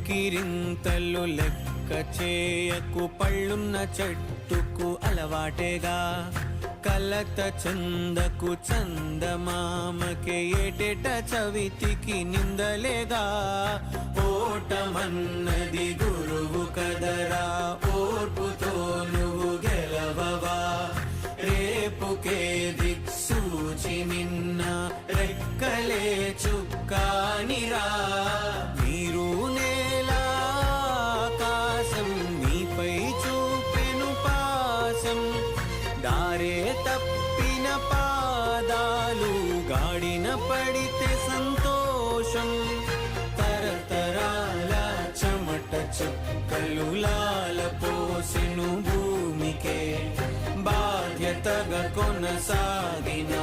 కేరింతలు లెక్క చేయకు, పళ్ళున్న చెట్టుకు అలవాటేగా. కలత చందకు చందమామకే ఏటేట చవితికి నిందలేగా. ఓటమన్నది గురువు కదరా, ఓర్పుతో నువ్వు గెలవవా. రేపుకే దిక్సూచి నిన్న రెక్కలే చుక్కానిరా. నీరు నేల ఆకాశం నీపై చూపెను పాసం. దారే తప్పిన పాదాలు గాడిన పడితే సంతోషం. తరతరాల చెమట చుక్కలు లాల పోసెను భూమికే. బాధ్యతగా కొనసాగిన